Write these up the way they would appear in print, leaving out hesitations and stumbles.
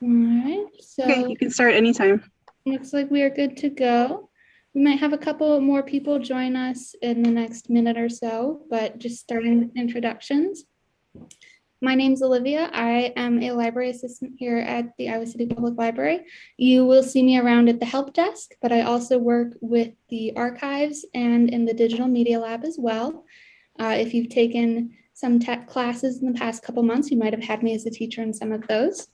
All right, Okay, so you can start anytime. looks like we are good to go. We might have a couple more people join us in the next minute or so, but just starting with introductions. My name's Olivia. I am a library assistant here at the Iowa City Public Library. You will see me around at the help desk, but I also work with the archives and in the digital media lab as well. If you've taken some tech classes in the past couple months, you might have had me as a teacher in some of those.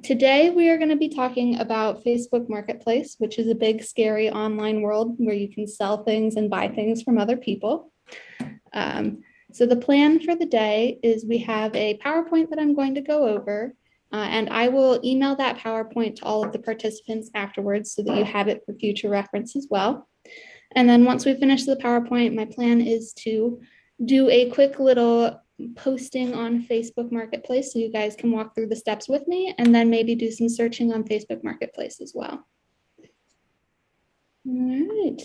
Today, we are going to be talking about Facebook Marketplace, which is a big, scary online world where you can sell things and buy things from other people. So the plan for the day is we have a PowerPoint that I'm going to go over, and I will email that PowerPoint to all of the participants afterwards so that you have it for future reference as well. And then once we finish the PowerPoint, my plan is to do a quick little posting on Facebook Marketplace so you guys can walk through the steps with me, and then maybe do some searching on Facebook Marketplace as well. All right.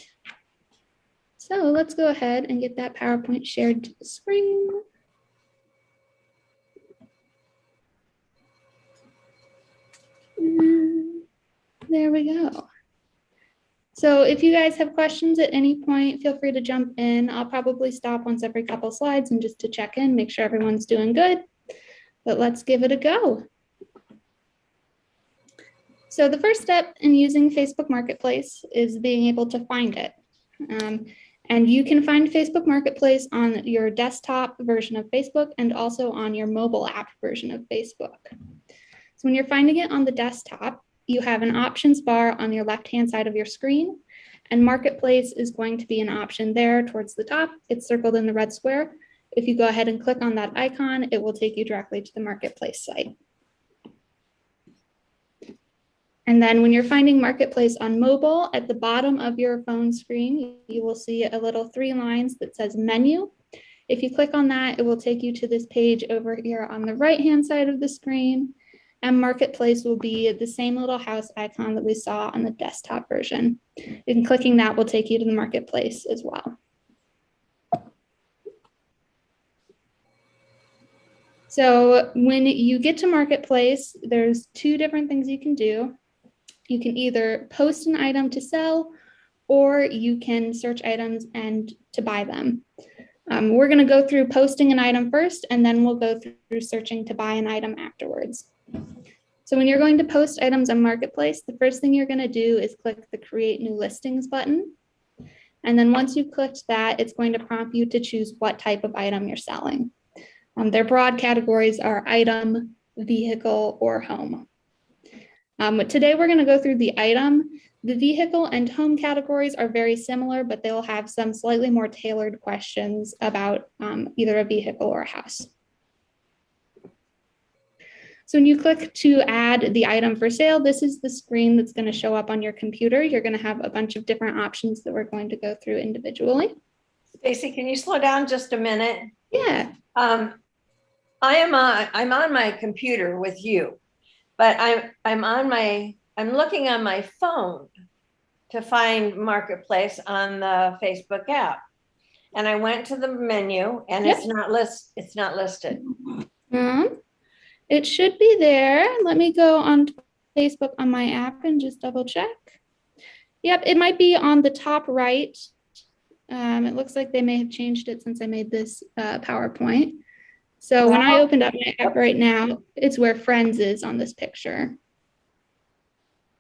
So let's go ahead and get that PowerPoint shared to the screen. And there we go. So if you guys have questions at any point, feel free to jump in. I'll probably stop once every couple slides and just to check in, make sure everyone's doing good. But let's give it a go. So the first step in using Facebook Marketplace is being able to find it. And you can find Facebook Marketplace on your desktop version of Facebook and also on your mobile app version of Facebook. So when you're finding it on the desktop, you have an options bar on your left-hand side of your screen, and Marketplace is going to be an option there towards the top. It's circled in the red square. If you go ahead and click on that icon, it will take you directly to the Marketplace site. And then when you're finding Marketplace on mobile, at the bottom of your phone screen, you will see a little 3 lines that says menu. If you click on that, it will take you to this page over here on the right-hand side of the screen. And Marketplace will be the same little house icon that we saw on the desktop version. And clicking that will take you to the Marketplace as well. So when you get to Marketplace, there's 2 different things you can do. You can either post an item to sell, or you can search items and to buy them. We're going to go through posting an item first, and then we'll go through searching to buy an item afterwards. So when you're going to post items on Marketplace, the first thing you're going to do is click the Create New Listings button. And then once you've clicked that, it's going to prompt you to choose what type of item you're selling. Their broad categories are item, vehicle, or home. But today we're going to go through the item. The vehicle and home categories are very similar, but they'll have some slightly more tailored questions about either a vehicle or a house. So when you click to add the item for sale, this is the screen that's going to show up on your computer. You're going to have a bunch of different options that we're going to go through individually. Stacy, can you slow down just a minute? Yeah. I'm on my computer with you, but I'm looking on my phone to find Marketplace on the Facebook app. And I went to the menu and Yep. It's not listed. It should be there. Let me go on Facebook on my app and just double check. Yep, it might be on the top right. It looks like they may have changed it since I made this PowerPoint. So when I opened up my app right now, it's where Friends is on this picture.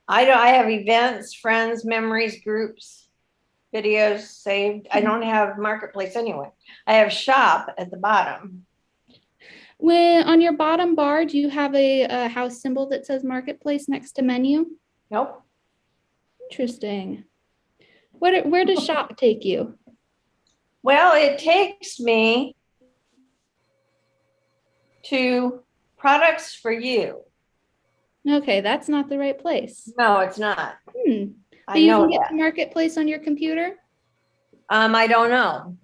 I have events, friends, memories, groups, videos saved. I don't have Marketplace anyway. I have shop at the bottom. When on your bottom bar, do you have a house symbol that says Marketplace next to menu? Nope. Interesting. Where does shop take you? Well, it takes me to products for you. Okay, that's not the right place. No, it's not. But you can get to Marketplace on your computer? I don't know.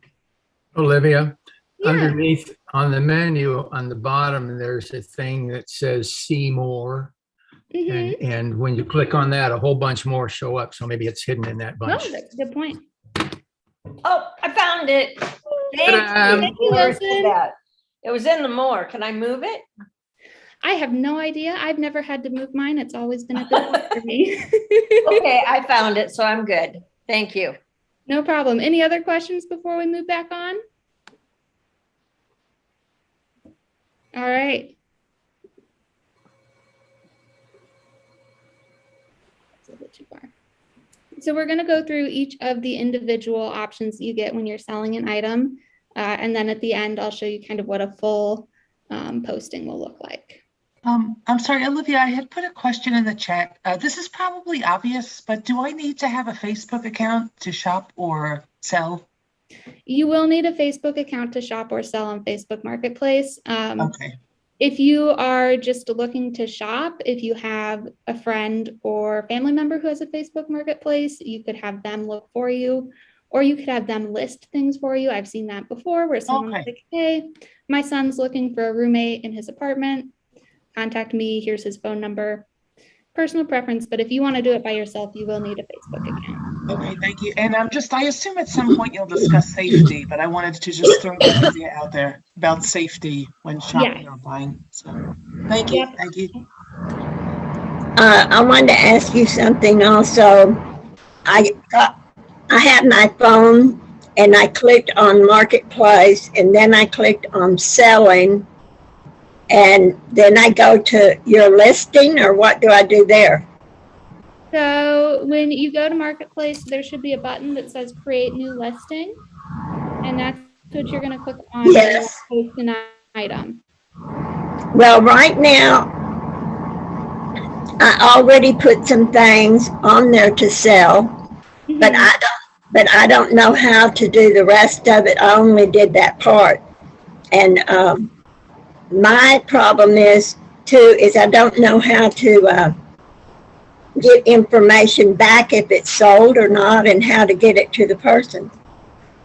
Olivia, Yeah. underneath on the menu on the bottom, there's a thing that says see more. And when you click on that, a whole bunch more show up. So maybe it's hidden in that bunch. Oh, that's a good point. Oh, I found it. Thank you, Wilson. It was in the more. Can I move it? I have no idea. I've never had to move mine. It's always been at the top for me. Okay, I found it, so I'm good. Thank you. No problem. Any other questions before we move back on? All right. It's a little bit too far. So we're going to go through each of the individual options you get when you're selling an item. And then at the end, I'll show you kind of what a full posting will look like. I'm sorry, Olivia, I had put a question in the chat. This is probably obvious, but do I need to have a Facebook account to shop or sell? You will need a Facebook account to shop or sell on Facebook Marketplace. Okay. If you are just looking to shop, if you have a friend or family member who has a Facebook Marketplace, you could have them look for you, or you could have them list things for you. I've seen that before where someone's Okay. like, hey, my son's looking for a roommate in his apartment. Contact me. Here's his phone number. Personal preference, but if you want to do it by yourself, you will need a Facebook account. Okay, thank you. And I assume at some point you'll discuss safety, but I wanted to just throw that idea out there about safety when shopping or buying. So thank you. Yep. Thank you. I wanted to ask you something also. I had my phone and I clicked on Marketplace and then I clicked on Selling and then I go to your listing, or what do I do there? So when you go to Marketplace, there should be a button that says Create New Listing, and that's what you're going to click on Yes. when you post an item. Well, right now, I already put some things on there to sell, but I don't know how to do the rest of it. I only did that part. And my problem is I don't know how to get information back if it's sold or not, and how to get it to the person.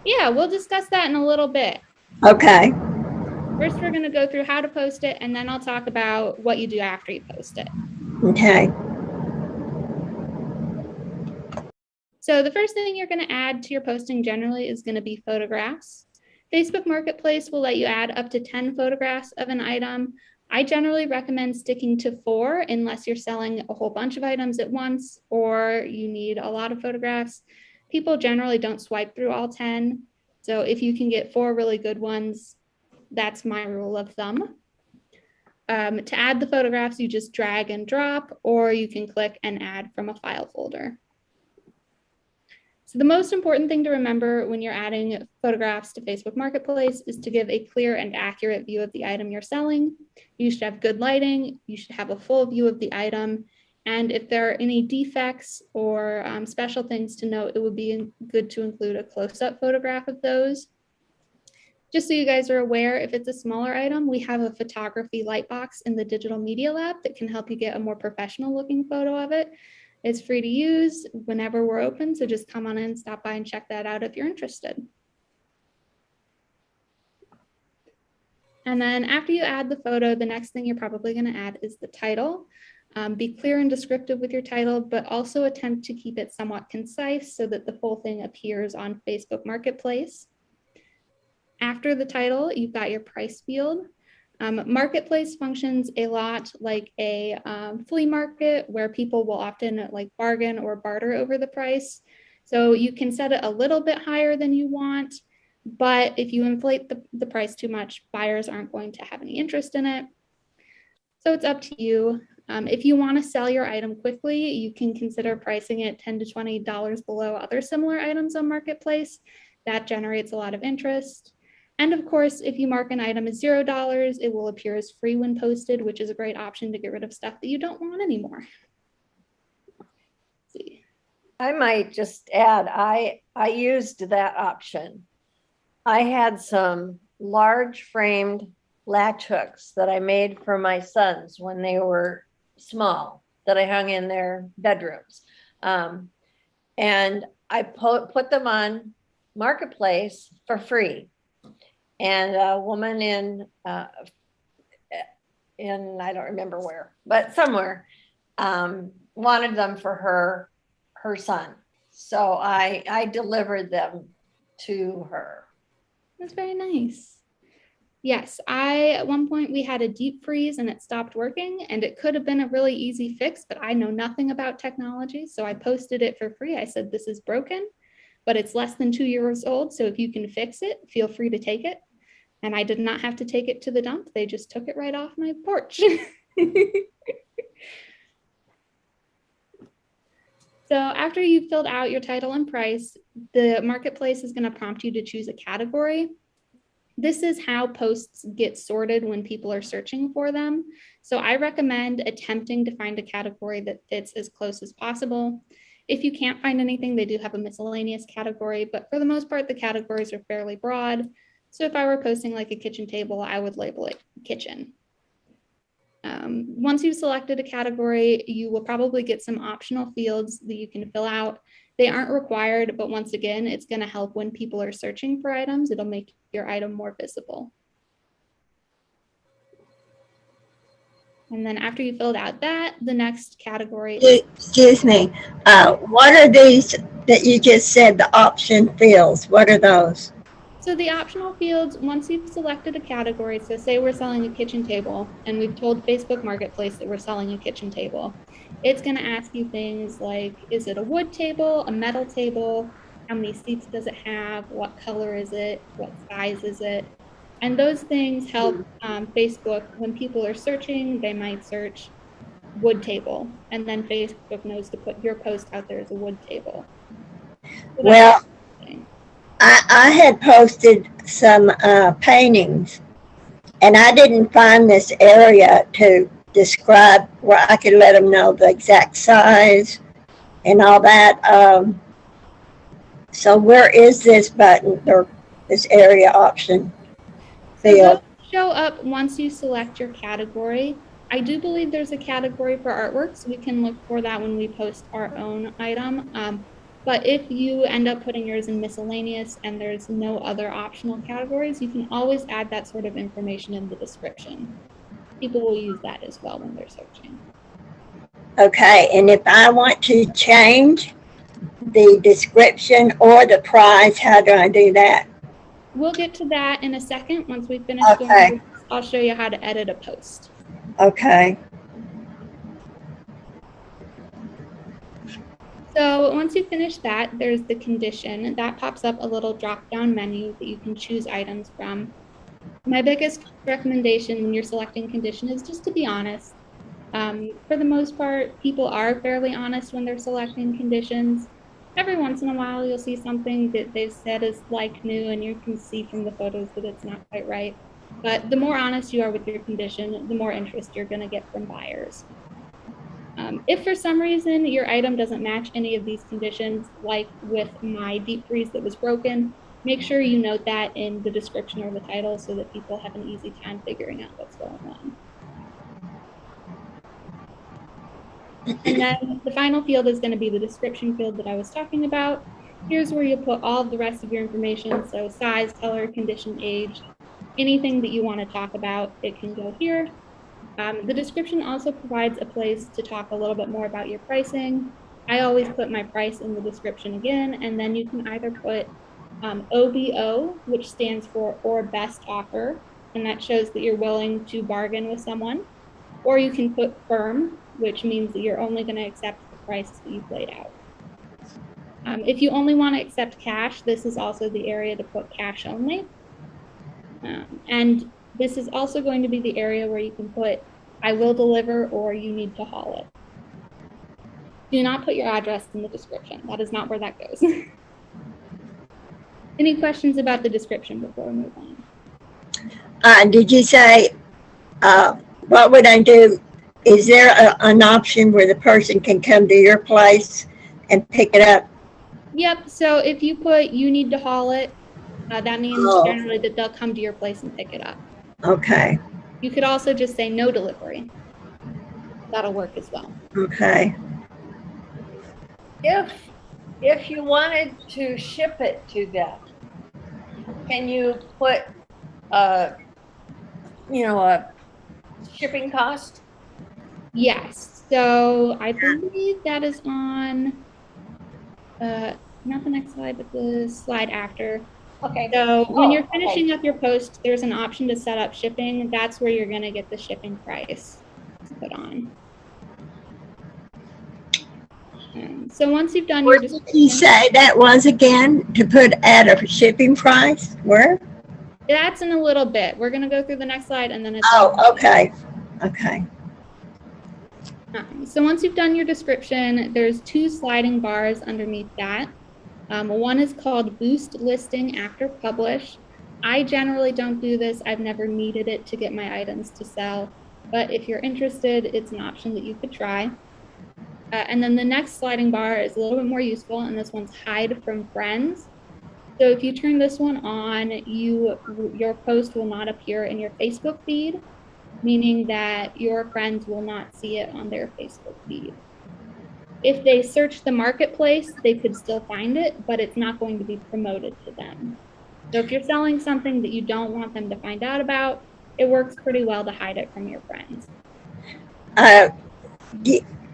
Yeah, we'll discuss that in a little bit. Okay. First, we're going to go through how to post it, and then I'll talk about what you do after you post it. Okay. So the first thing you're going to add to your posting generally is going to be photographs. Facebook Marketplace will let you add up to 10 photographs of an item. I generally recommend sticking to 4 unless you're selling a whole bunch of items at once or you need a lot of photographs. People generally don't swipe through all 10. So if you can get 4 really good ones, that's my rule of thumb. To add the photographs, you just drag and drop, or you can click and add from a file folder. So the most important thing to remember when you're adding photographs to Facebook Marketplace is to give a clear and accurate view of the item you're selling. You should have good lighting, you should have a full view of the item, and if there are any defects or special things to note, it would be good to include a close-up photograph of those. Just so you guys are aware, if it's a smaller item, we have a photography light box in the Digital Media Lab that can help you get a more professional looking photo of it. It's free to use whenever we're open, so just come on in, stop by and check that out if you're interested. And then after you add the photo, the next thing you're probably going to add is the title. Be clear and descriptive with your title, but also attempt to keep it somewhat concise so that the full thing appears on Facebook Marketplace. After the title, you've got your price field. Marketplace functions a lot like a flea market where people will often like bargain or barter over the price. So you can set it a little bit higher than you want, but if you inflate the price too much, buyers aren't going to have any interest in it. So it's up to you. If you want to sell your item quickly, you can consider pricing it $10 to $20 below other similar items on Marketplace. That generates a lot of interest. And of course, if you mark an item as $0, it will appear as free when posted, which is a great option to get rid of stuff that you don't want anymore. Let's see. I might just add, I used that option. I had some large framed latch hooks that I made for my sons when they were small that I hung in their bedrooms. And I put them on Marketplace for free. And a woman in I don't remember where, but somewhere, wanted them for her son. So I delivered them to her. That's very nice. Yes, at one point we had a deep freeze and it stopped working, and it could have been a really easy fix, but I know nothing about technology. So I posted it for free. I said, this is broken, but it's less than 2 years old. So if you can fix it, feel free to take it. And I did not have to take it to the dump. They just took it right off my porch. So after you've filled out your title and price, the marketplace is going to prompt you to choose a category. This is how posts get sorted when people are searching for them. So I recommend attempting to find a category that fits as close as possible. If you can't find anything, they do have a miscellaneous category, but for the most part, the categories are fairly broad. So if I were posting like a kitchen table, I would label it kitchen. Once you've selected a category, you will probably get some optional fields that you can fill out. They aren't required, but once again, it's going to help when people are searching for items. It'll make your item more visible. And then after you filled out that, the next category is... Excuse me. What are these that you just said, the option fields? What are those? So the optional fields, once you've selected a category, so say we're selling a kitchen table and we've told Facebook Marketplace that we're selling a kitchen table, it's going to ask you things like, is it a wood table, a metal table? How many seats does it have? What color is it? What size is it? And those things help Facebook, when people are searching, they might search wood table, and then Facebook knows to put your post out there as a wood table. So well, I had posted some paintings, and I didn't find this area to describe where I could let them know the exact size and all that. So where is this button or this area option field? So those show up once you select your category. I do believe there's a category for artwork, so we can look for that when we post our own item. But if you end up putting yours in miscellaneous and there's no other optional categories, you can always add that sort of information in the description. People will use that as well when they're searching. Okay, and if I want to change the description or the price, how do I do that? We'll get to that in a second. Once we finish going through this, I'll show you how to edit a post. Okay. So once you finish that, there's the condition. That pops up a little drop-down menu that you can choose items from. My biggest recommendation when you're selecting condition is just to be honest. For the most part, people are fairly honest when they're selecting conditions. Every once in a while, you'll see something that they've said is like new, and you can see from the photos that it's not quite right. But the more honest you are with your condition, the more interest you're going to get from buyers. If for some reason your item doesn't match any of these conditions, like with my deep freeze that was broken, make sure you note that in the description or the title so that people have an easy time figuring out what's going on. And then the final field is going to be the description field that I was talking about. Here's where you'll put all of the rest of your information. So size, color, condition, age, anything that you want to talk about, it can go here. The description also provides a place to talk a little bit more about your pricing. I always put my price in the description again, and then you can either put OBO, which stands for or best offer, and that shows that you're willing to bargain with someone. Or you can put firm, which means that you're only going to accept the price that you've laid out. If you only want to accept cash, this is also the area to put cash only. And this is also going to be the area where you can put I will deliver or you need to haul it. Do not put your address in the description. That is not where that goes. Any questions about the description before we move on? Did you say, what would I do? Is there an option where the person can come to your place and pick it up? Yep. So if you put you need to haul it, that means generally that they'll come to your place and pick it up. Okay. You could also just say no delivery. That'll work as well. Okay. If you wanted to ship it to them, can you put a shipping cost? Yes. So I believe that is on not the next slide, but the slide after. Okay. So when you're Oh, finishing up your post, there's an option to set up shipping. That's where you're going to get the shipping price put on. So once you've done your Where did you say that was again? To put at a shipping price? Where? that's in a little bit. We're going to go through the next slide and then it's. Oh, okay. Okay. So once you've done your description, there's 2 sliding bars underneath that. One is called Boost Listing After Publish. I generally don't do this. I've never needed it to get my items to sell. But if you're interested, it's an option that you could try. And then the next sliding bar is a little bit more useful, and this one's Hide from Friends. So if you turn this one on, your post will not appear in your Facebook feed, meaning that your friends will not see it on their Facebook feed. If they search the marketplace, they could still find it, but it's not going to be promoted to them. So if you're selling something that you don't want them to find out about, it works pretty well to hide it from your friends.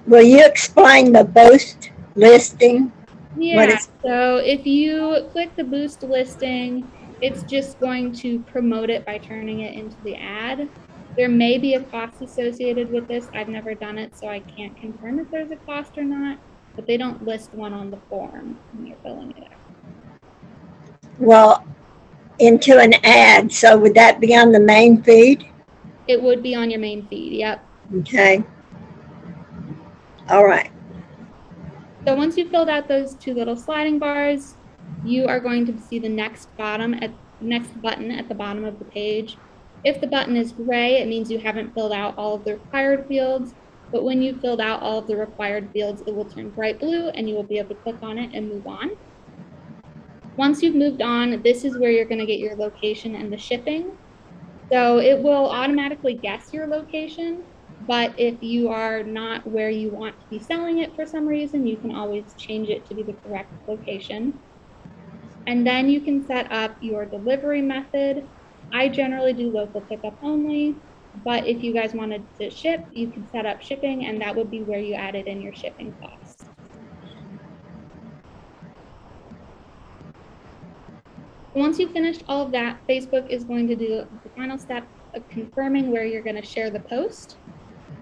Will you explain the boost listing? Yeah, so if you click the boost listing, it's just going to promote it by turning it into the ad. There may be a cost associated with this. I've never done it, so I can't confirm if there's a cost or not, but they don't list one on the form when you're filling it out. Well, into an ad. So would that be on the main feed? It would be on your main feed, yep. Okay. All right. So once you've filled out those 2 little sliding bars, you are going to see the next button at the bottom of the page. If the button is gray, it means you haven't filled out all of the required fields. But when you've filled out all of the required fields, it will turn bright blue and you will be able to click on it and move on. Once you've moved on, this is where you're going to get your location and the shipping. So it will automatically guess your location, but if you are not where you want to be selling it for some reason, you can always change it to be the correct location. And then you can set up your delivery method. I generally do local pickup only, but if you guys wanted to ship, you can set up shipping, and that would be where you added in your shipping costs. Once you've finished all of that, Facebook is going to do the final step of confirming where you're going to share the post.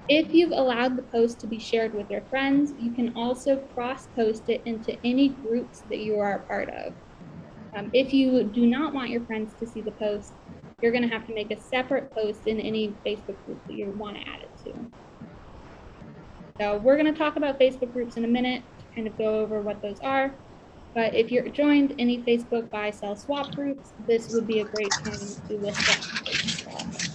If you've allowed the post to be shared with your friends, you can also cross-post it into any groups that you are a part of. If you do not want your friends to see the post, you're going to have to make a separate post in any Facebook group that you want to add it to. So we're going to talk about Facebook groups in a minute to kind of go over what those are. But if you're joined any Facebook buy, sell, swap groups, this would be a great time to list it.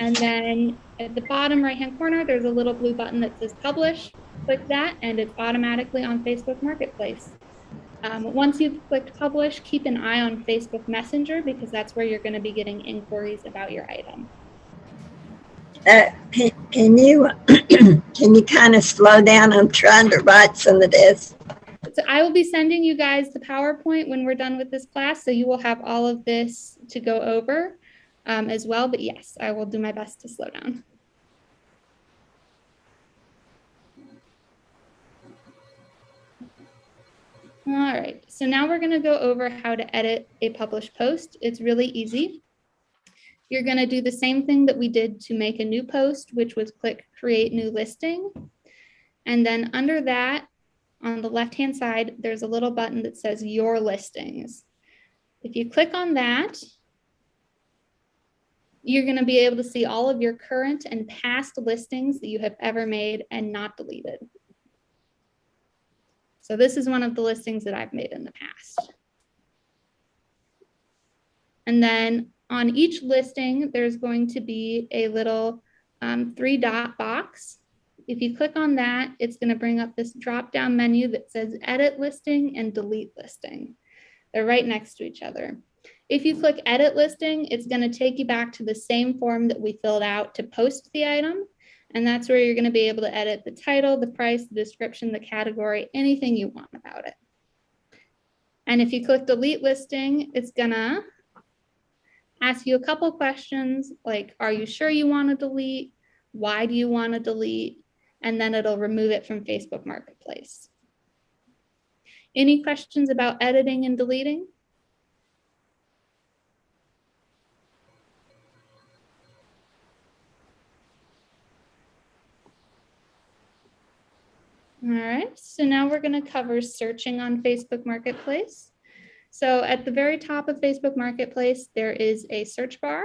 And then at the bottom right-hand corner, there's a little blue button that says publish. Click that and it's automatically on Facebook Marketplace. Once you've clicked publish, keep an eye on Facebook Messenger because that's where you're going to be getting inquiries about your item. Can you kind of slow down? I'm trying to write some of this. So I will be sending you guys the PowerPoint when we're done with this class, so you will have all of this to go over as well. But yes, I will do my best to slow down. All right, so now we're going to go over how to edit a published post. It's really easy. You're going to do the same thing that we did to make a new post, which was click Create New Listing. And then under that, on the left-hand side, there's a little button that says Your Listings. If you click on that, you're going to be able to see all of your current and past listings that you have ever made and not deleted. So this is one of the listings that I've made in the past. And then on each listing, there's going to be a little 3-dot box. If you click on that, it's going to bring up this drop-down menu that says Edit Listing and Delete Listing. They're right next to each other. If you click Edit Listing, it's going to take you back to the same form that we filled out to post the item. And that's where you're going to be able to edit the title, the price, the description, the category, anything you want about it. And if you click Delete Listing, it's going to ask you a couple questions like, are you sure you want to delete? Why do you want to delete? And then it'll remove it from Facebook Marketplace. Any questions about editing and deleting? All right, so now we're going to cover searching on Facebook Marketplace. So at the very top of Facebook Marketplace, there is a search bar.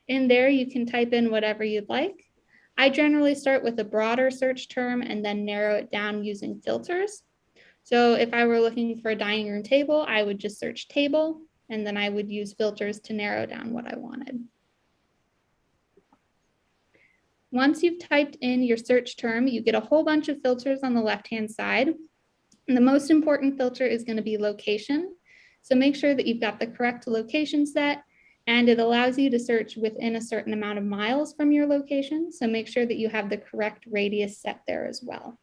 In there, you can type in whatever you'd like. I generally start with a broader search term and then narrow it down using filters. So if I were looking for a dining room table, I would just search table, and then I would use filters to narrow down what I wanted. Once you've typed in your search term, you get a whole bunch of filters on the left-hand side. And the most important filter is going to be location. So make sure that you've got the correct location set, and it allows you to search within a certain amount of miles from your location. So make sure that you have the correct radius set there as well.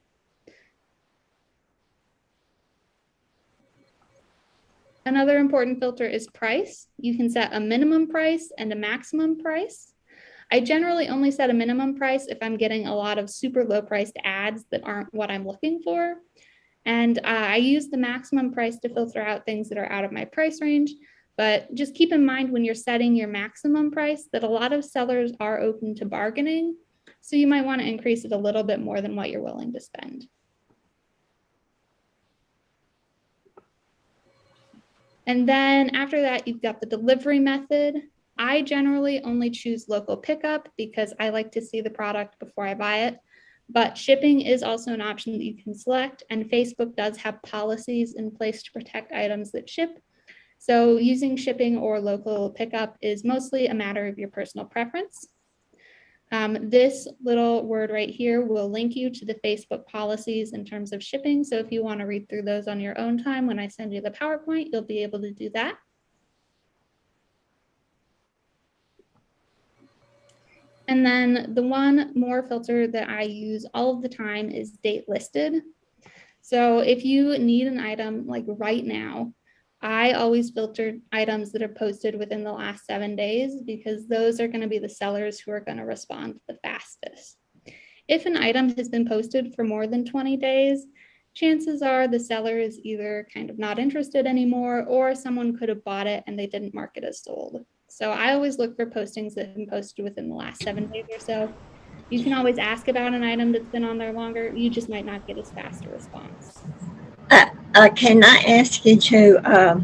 Another important filter is price. You can set a minimum price and a maximum price. I generally only set a minimum price if I'm getting a lot of super low priced ads that aren't what I'm looking for. And I use the maximum price to filter out things that are out of my price range. But just keep in mind when you're setting your maximum price that a lot of sellers are open to bargaining. So you might want to increase it a little bit more than what you're willing to spend. And then after that, you've got the delivery method. I generally only choose local pickup because I like to see the product before I buy it. But shipping is also an option that you can select, and Facebook does have policies in place to protect items that ship. So using shipping or local pickup is mostly a matter of your personal preference. This little word right here will link you to the Facebook policies in terms of shipping. So if you want to read through those on your own time, when I send you the PowerPoint, you'll be able to do that. And then the one more filter that I use all of the time is date listed. So if you need an item like right now, I always filter items that are posted within the last 7 days because those are going to be the sellers who are going to respond the fastest. If an item has been posted for more than 20 days, chances are the seller is either kind of not interested anymore or someone could have bought it and they didn't mark it as sold. So I always look for postings that have been posted within the last 7 days or so. You can always ask about an item that's been on there longer. You just might not get as fast a response. Can I ask you to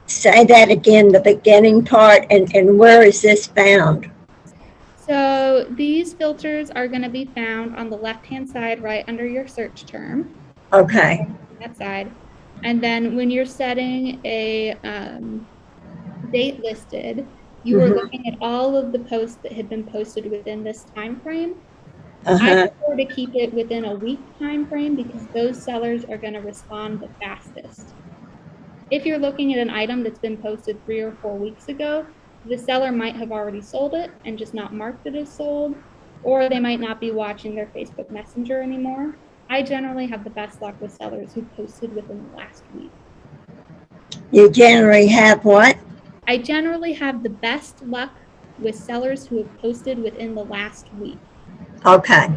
say that again, the beginning part, and where is this found? So these filters are going to be found on the left-hand side, right under your search term. Okay. That side. And then when you're setting a date listed, you are looking at all of the posts that had been posted within this time frame. I prefer to keep it within a week time frame because those sellers are going to respond the fastest. If you're looking at an item that's been posted 3 or 4 weeks ago, the seller might have already sold it and just not marked it as sold, or they might not be watching their Facebook Messenger anymore. I generally have the best luck with sellers who posted within the last week. You generally have what? I generally have the best luck with sellers who have posted within the last week. Okay.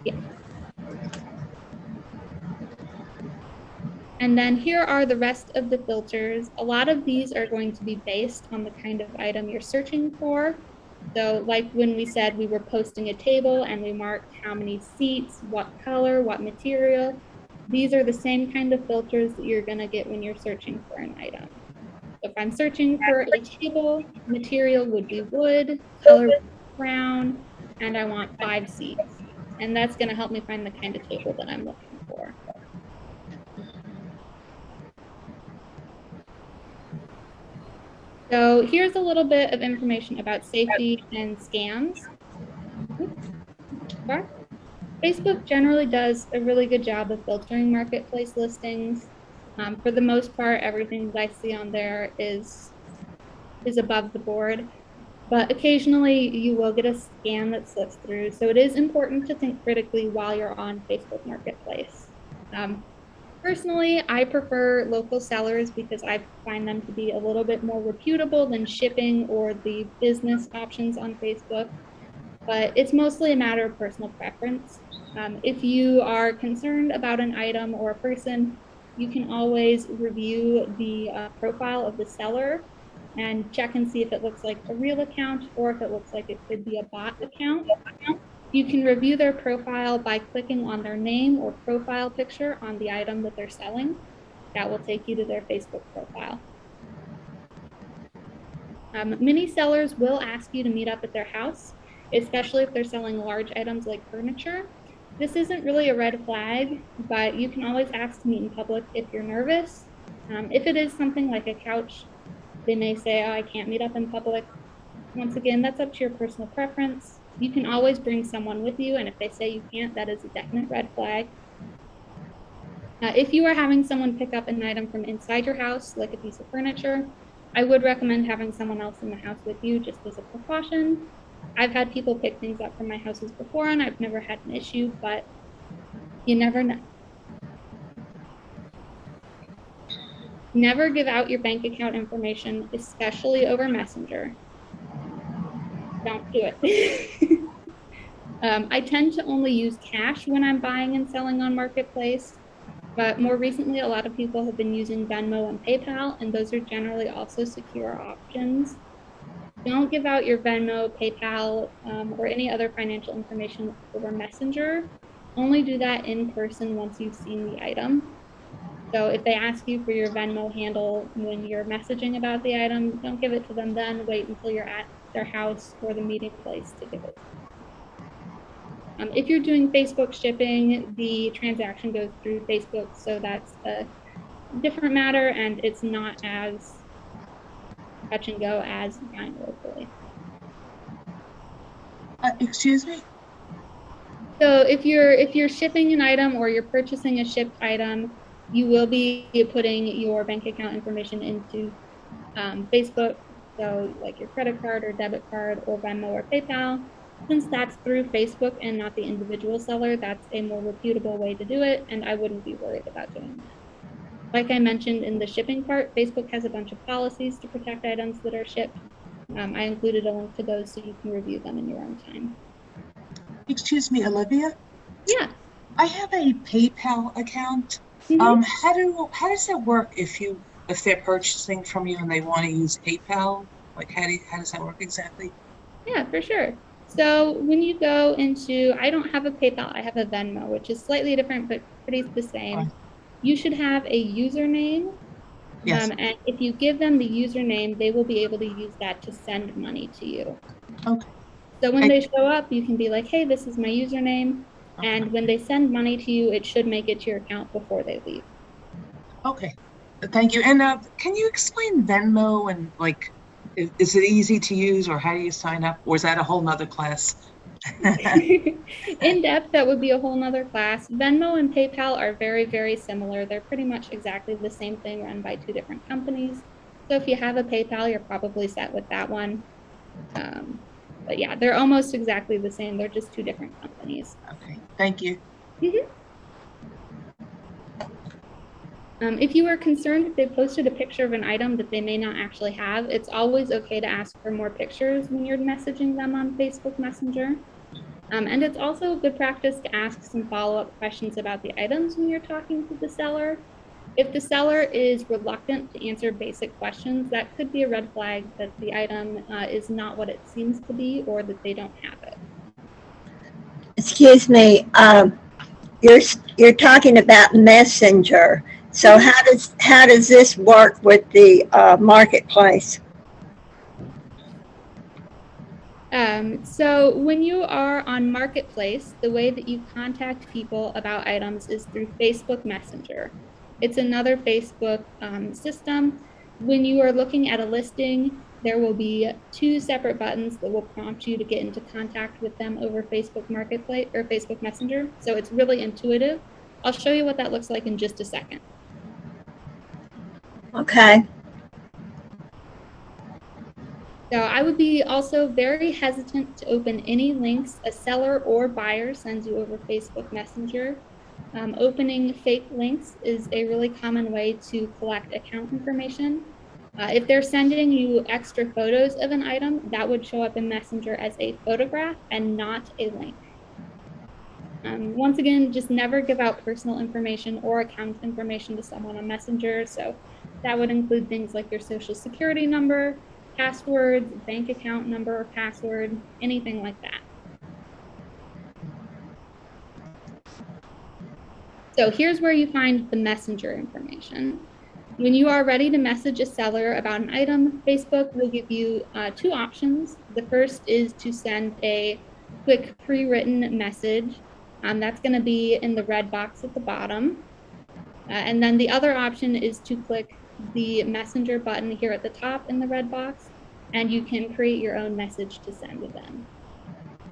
Yeah. And then here are the rest of the filters. A lot of these are going to be based on the kind of item you're searching for. So like when we said we were posting a table and we marked how many seats, what color, what material, these are the same kind of filters that you're going to get when you're searching for an item. So if I'm searching for a table, material would be wood, color brown, and I want 5 seats. And that's going to help me find the kind of table that I'm looking for. So here's a little bit of information about safety and scams. Facebook generally does a really good job of filtering marketplace listings. For the most part, everything that I see on there is above the board, but occasionally you will get a scam that slips through. So it is important to think critically while you're on Facebook Marketplace. Personally, I prefer local sellers because I find them to be a little bit more reputable than shipping or the business options on Facebook, but it's mostly a matter of personal preference. If you are concerned about an item or a person, you can always review the profile of the seller and check and see if it looks like a real account or if it looks like it could be a bot account. You can review their profile by clicking on their name or profile picture on the item that they're selling. That will take you to their Facebook profile. Many sellers will ask you to meet up at their house, especially if they're selling large items like furniture. This isn't really a red flag, but you can always ask to meet in public if you're nervous. If it is something like a couch, they may say, oh, I can't meet up in public. Once again, that's up to your personal preference. You can always bring someone with you, and if they say you can't, that is a definite red flag. If you are having someone pick up an item from inside your house, like a piece of furniture, I would recommend having someone else in the house with you just as a precaution. I've had people pick things up from my houses before, and I've never had an issue, but you never know. Never give out your bank account information, especially over Messenger. Don't do it. I tend to only use cash when I'm buying and selling on Marketplace, but more recently, a lot of people have been using Venmo and PayPal, and those are generally also secure options. Don't give out your Venmo, PayPal, or any other financial information over Messenger. Only do that in person once you've seen the item. So if they ask you for your Venmo handle when you're messaging about the item, don't give it to them then. Wait until you're at their house or the meeting place to give it. If you're doing Facebook shipping, the transaction goes through Facebook, so that's a different matter, and it's not as touch and go as buying locally. Excuse me? So if you're shipping an item or you're purchasing a shipped item, you will be putting your bank account information into Facebook, so like your credit card or debit card or Venmo or PayPal. Since that's through Facebook and not the individual seller, that's a more reputable way to do it, and I wouldn't be worried about doing that. Like I mentioned in the shipping part, Facebook has a bunch of policies to protect items that are shipped. I included a link to those so you can review them in your own time. Excuse me, Olivia? Yeah. I have a PayPal account. Mm-hmm. How does that work if they're purchasing from you and they want to use PayPal? Like how does that work exactly? Yeah, for sure. So when you go into, I don't have a PayPal, I have a Venmo, which is slightly different, but pretty the same. You should have a username. Yes. And if you give them the username, they will be able to use that to send money to you. Okay. So when they show up, you can be like, hey, this is my username. Okay. And when they send money to you, it should make it to your account before they leave. Okay. Thank you. And can you explain Venmo and like, is it easy to use or how do you sign up? Or is that a whole nother class? In depth, that would be a whole nother class. Venmo and PayPal are very, very similar. They're pretty much exactly the same thing run by two different companies. So if you have a PayPal, you're probably set with that one. But yeah, they're almost exactly the same. They're just two different companies. Okay, thank you. Mm-hmm. If you are concerned that they posted a picture of an item that they may not actually have, it's always okay to ask for more pictures when you're messaging them on Facebook Messenger. And it's also good practice to ask some follow-up questions about the items when you're talking to the seller. If the seller is reluctant to answer basic questions, that could be a red flag that the item is not what it seems to be or that they don't have it. Excuse me, you're talking about Messenger. So how does this work with the marketplace? So when you are on Marketplace, the way that you contact people about items is through Facebook Messenger. It's another Facebook system. When you are looking at a listing, there will be two separate buttons that will prompt you to get into contact with them over Facebook Marketplace or Facebook Messenger. So it's really intuitive. I'll show you what that looks like in just a second. Okay. So I would be also very hesitant to open any links a seller or buyer sends you over Facebook Messenger. Opening fake links is a really common way to collect account information. If they're sending you extra photos of an item, that would show up in Messenger as a photograph and not a link. Once again, just never give out personal information or account information to someone on Messenger. So that would include things like your social security number, passwords, bank account number or password, anything like that. So here's where you find the messenger information. When you are ready to message a seller about an item, Facebook will give you two options. The first is to send a quick pre-written message. That's going to be in the red box at the bottom. And then the other option is to click the messenger button here at the top in the red box, and you can create your own message to send to them.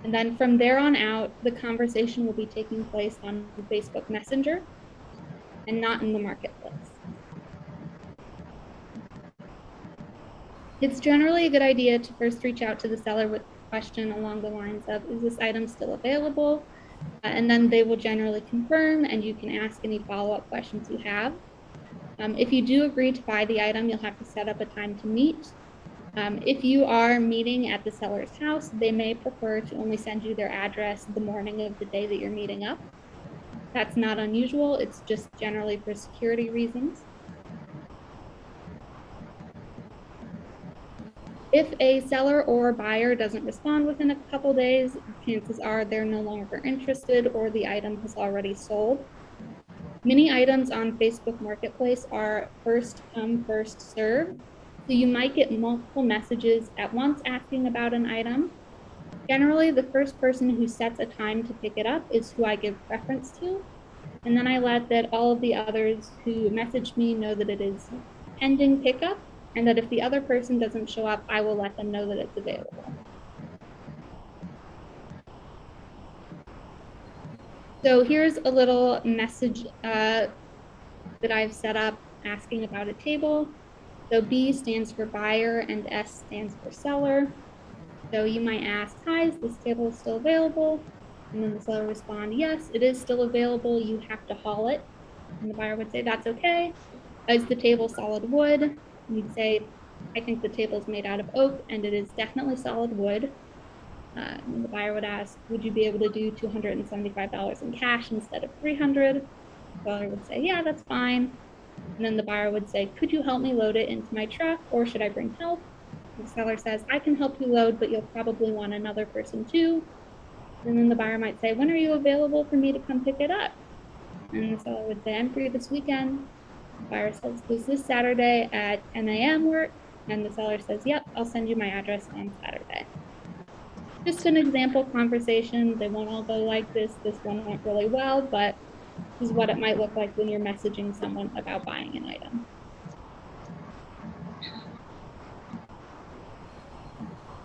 And then from there on out, the conversation will be taking place on Facebook Messenger and not in the marketplace. It's generally a good idea to first reach out to the seller with a question along the lines of, is this item still available? And then they will generally confirm, and you can ask any follow-up questions you have. If you do agree to buy the item, you'll have to set up a time to meet. If you are meeting at the seller's house, they may prefer to only send you their address the morning of the day that you're meeting up. That's not unusual. It's just generally for security reasons. If a seller or buyer doesn't respond within a couple days, chances are they're no longer interested or the item has already sold. Many items on Facebook Marketplace are first come, first served. So you might get multiple messages at once asking about an item. Generally, the first person who sets a time to pick it up is who I give preference to. And then I let that all of the others who message me know that it is pending pickup, and that if the other person doesn't show up, I will let them know that it's available. So here's a little message that I've set up asking about a table. So B stands for buyer and S stands for seller. So you might ask, hi, is this table still available? And then the seller will respond, yes, it is still available. You have to haul it. And the buyer would say, that's okay. Is the table solid wood? And you'd say, I think the table is made out of oak and it is definitely solid wood. And the buyer would ask, would you be able to do $275 in cash instead of $300? The seller would say, yeah, that's fine. And then the buyer would say, could you help me load it into my truck or should I bring help? The seller says, I can help you load, but you'll probably want another person too. And then the buyer might say, when are you available for me to come pick it up? And the seller would say, I'm free this weekend. The buyer says, does this Saturday at 10 a.m. work? And the seller says, yep, I'll send you my address on Saturday. Just an example conversation. They won't all go like this. This one went really well, but this is what it might look like when you're messaging someone about buying an item.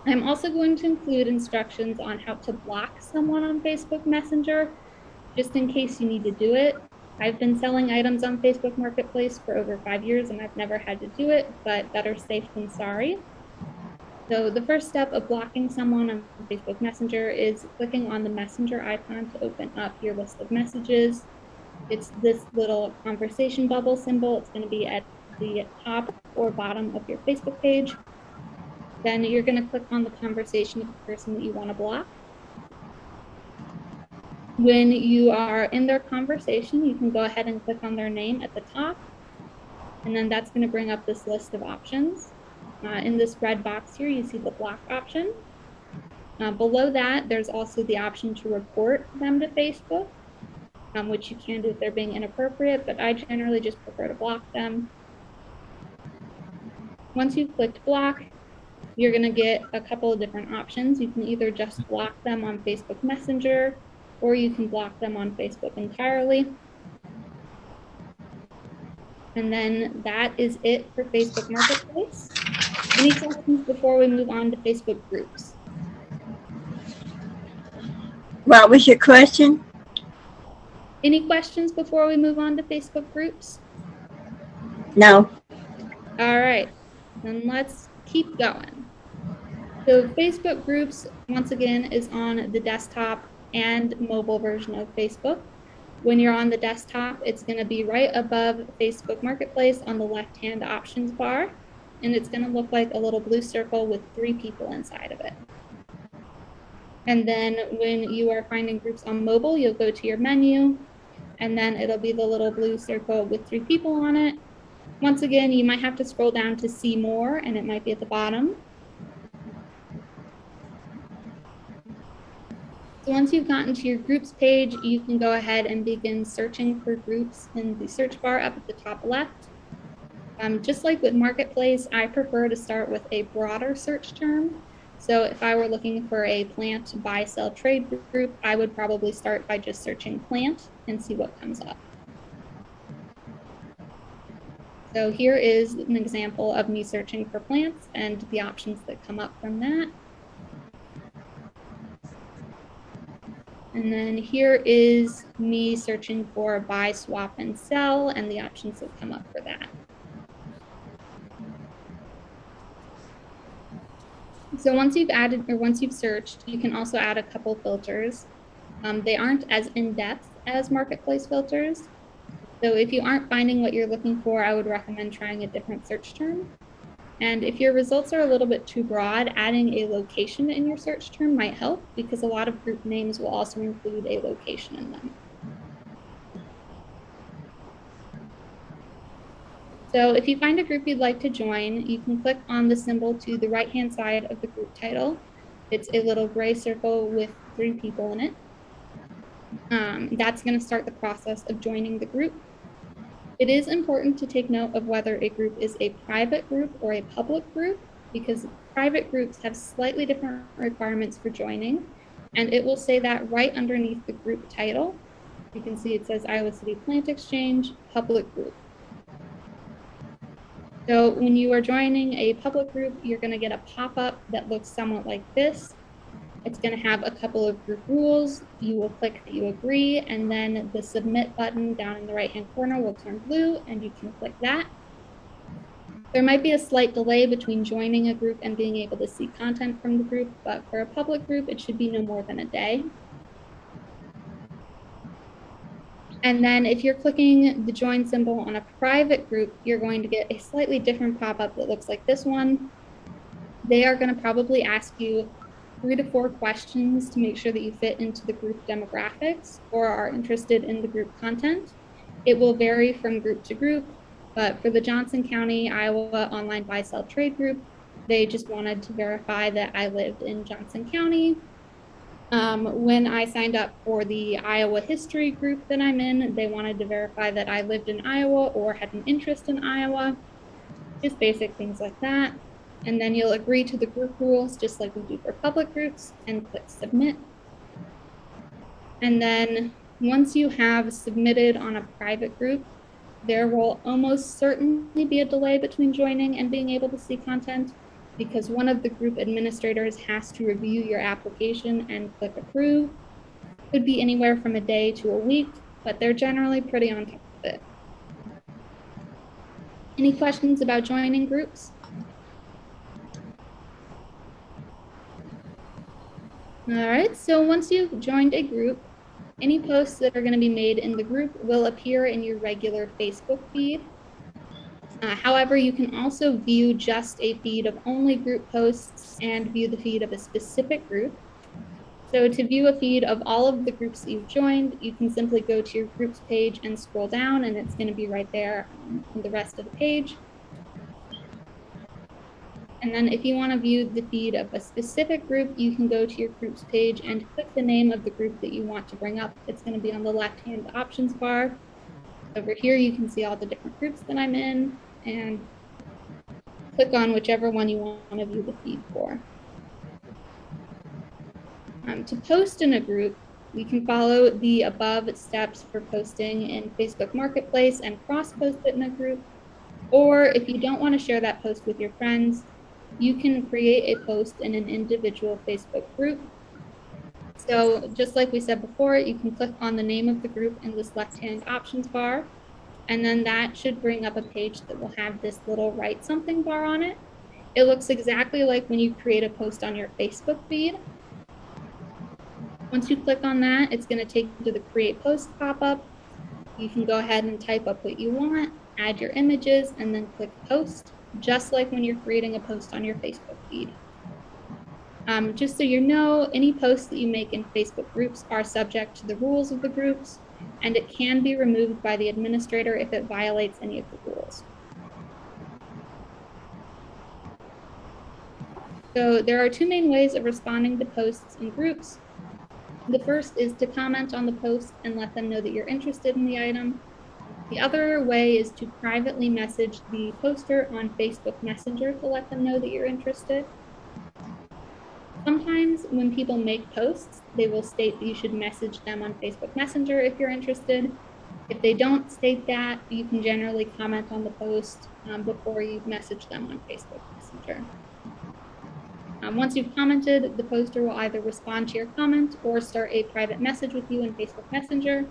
I'm also going to include instructions on how to block someone on Facebook Messenger, just in case you need to do it. I've been selling items on Facebook Marketplace for over 5 years and I've never had to do it, but better safe than sorry. So the first step of blocking someone on Facebook Messenger is clicking on the messenger icon to open up your list of messages. It's this little conversation bubble symbol. It's going to be at the top or bottom of your Facebook page. Then you're going to click on the conversation of the person that you want to block. When you are in their conversation, you can go ahead and click on their name at the top. And then that's going to bring up this list of options. In this red box here, you see the block option. Below that, there's also the option to report them to Facebook, which you can do if they're being inappropriate, but I generally just prefer to block them. Once you've clicked block, you're going to get a couple of different options. You can either just block them on Facebook Messenger, or you can block them on Facebook entirely. And then that is it for Facebook Marketplace. Any questions before we move on to Facebook groups? What was your question? Any questions before we move on to Facebook groups? No. All right, then let's keep going. So Facebook groups, once again, is on the desktop and mobile version of Facebook. When you're on the desktop, it's going to be right above Facebook Marketplace on the left-hand options bar, and it's going to look like a little blue circle with 3 people inside of it. And then when you are finding groups on mobile, you'll go to your menu, and then it'll be the little blue circle with 3 people on it. Once again, you might have to scroll down to see more, and it might be at the bottom. So once you've gotten to your groups page, you can go ahead and begin searching for groups in the search bar up at the top left. Just like with Marketplace, I prefer to start with a broader search term. So if I were looking for a plant buy, sell, trade group, I would probably start by just searching plant and see what comes up. So here is an example of me searching for plants and the options that come up from that. And then here is me searching for buy, swap, and sell and the options that come up for that. So once you've added or once you've searched, you can also add a couple filters. They aren't as in-depth as Marketplace filters. So if you aren't finding what you're looking for, I would recommend trying a different search term. And if your results are a little bit too broad, adding a location in your search term might help because a lot of group names will also include a location in them. So if you find a group you'd like to join, you can click on the symbol to the right-hand side of the group title. It's a little gray circle with 3 people in it. That's going to start the process of joining the group. It is important to take note of whether a group is a private group or a public group, because private groups have slightly different requirements for joining. And it will say that right underneath the group title. You can see it says Iowa City Plant Exchange, public group. So when you are joining a public group, you're going to get a pop-up that looks somewhat like this. It's going to have a couple of group rules. You will click that you agree, and then the submit button down in the right-hand corner will turn blue, and you can click that. There might be a slight delay between joining a group and being able to see content from the group, but for a public group, it should be no more than a day. And then if you're clicking the join symbol on a private group, you're going to get a slightly different pop-up that looks like this one. They are going to probably ask you 3 to 4 questions to make sure that you fit into the group demographics or are interested in the group content. It will vary from group to group, but for the Johnson County, Iowa Online Buy Sell Trade Group, they just wanted to verify that I lived in Johnson County. When I signed up for the Iowa history group that I'm in, they wanted to verify that I lived in Iowa or had an interest in Iowa, just basic things like that. And then you'll agree to the group rules, just like we do for public groups, and click submit. And then once you have submitted on a private group, there will almost certainly be a delay between joining and being able to see content, because one of the group administrators has to review your application and click approve. Could be anywhere from a day to a week, but they're generally pretty on top of it. Any questions about joining groups? All right, so once you've joined a group, any posts that are going to be made in the group will appear in your regular Facebook feed. However, you can also view just a feed of only group posts and view the feed of a specific group. So to view a feed of all of the groups that you've joined, you can simply go to your groups page and scroll down, and it's going to be right there on the rest of the page. And then if you want to view the feed of a specific group, you can go to your groups page and click the name of the group that you want to bring up. It's going to be on the left-hand options bar. Over here, you can see all the different groups that I'm in, and click on whichever one you want to view the feed for. To post in a group, we can follow the above steps for posting in Facebook Marketplace and cross-post it in a group. Or if you don't want to share that post with your friends, you can create a post in an individual Facebook group. So just like we said before, you can click on the name of the group in this left-hand options bar, and then that should bring up a page that will have this little write something bar on it. It looks exactly like when you create a post on your Facebook feed. Once you click on that, it's going to take you to the create post pop-up. You can go ahead and type up what you want, add your images, and then click post, just like when you're creating a post on your Facebook feed. Just so you know, any posts that you make in Facebook groups are subject to the rules of the groups, and it can be removed by the administrator if it violates any of the rules. So there are 2 main ways of responding to posts in groups. The first is to comment on the post and let them know that you're interested in the item. The other way is to privately message the poster on Facebook Messenger to let them know that you're interested. Sometimes when people make posts, they will state that you should message them on Facebook Messenger if you're interested. If they don't state that, you can generally comment on the post before you message them on Facebook Messenger. Once you've commented, the poster will either respond to your comment or start a private message with you in Facebook Messenger.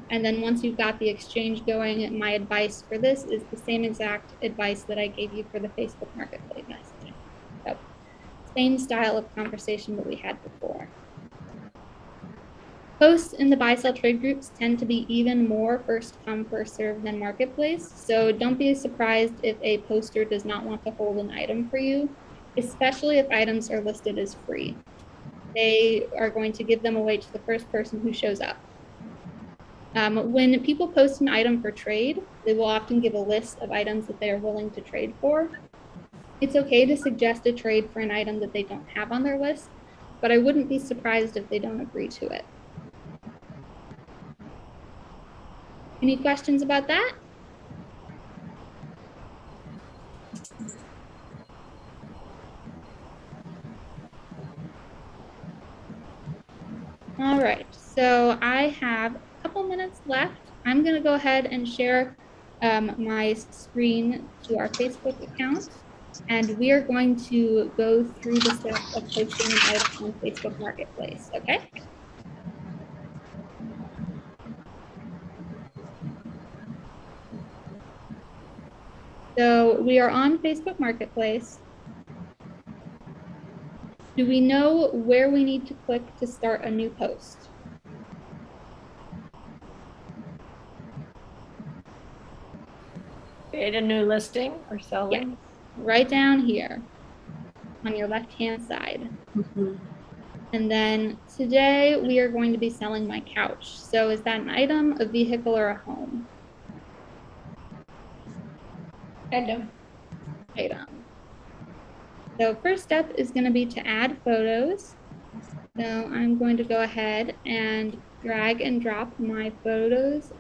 And then once you've got the exchange going, my advice for this is the same exact advice that I gave you for the Facebook Marketplace messaging. So, same style of conversation that we had before. Posts in the buy-sell trade groups tend to be even more first come, first serve than Marketplace. So don't be surprised if a poster does not want to hold an item for you, especially if items are listed as free. They are going to give them away to the first person who shows up. When people post an item for trade, they will often give a list of items that they are willing to trade for. It's okay to suggest a trade for an item that they don't have on their list, but I wouldn't be surprised if they don't agree to it. Any questions about that? All right, so I have a couple minutes left. I'm going to go ahead and share my screen to our Facebook account, and we are going to go through the steps of posting an item on Facebook Marketplace, okay? So we are on Facebook Marketplace. Do we know where we need to click to start a new post? Create a new listing or selling? Yes, right down here on your left-hand side. And then today we are going to be selling my couch. So is that an item, a vehicle, or a home? Item. Item. So first step is going to be to add photos. So I'm going to go ahead and drag and drop my photos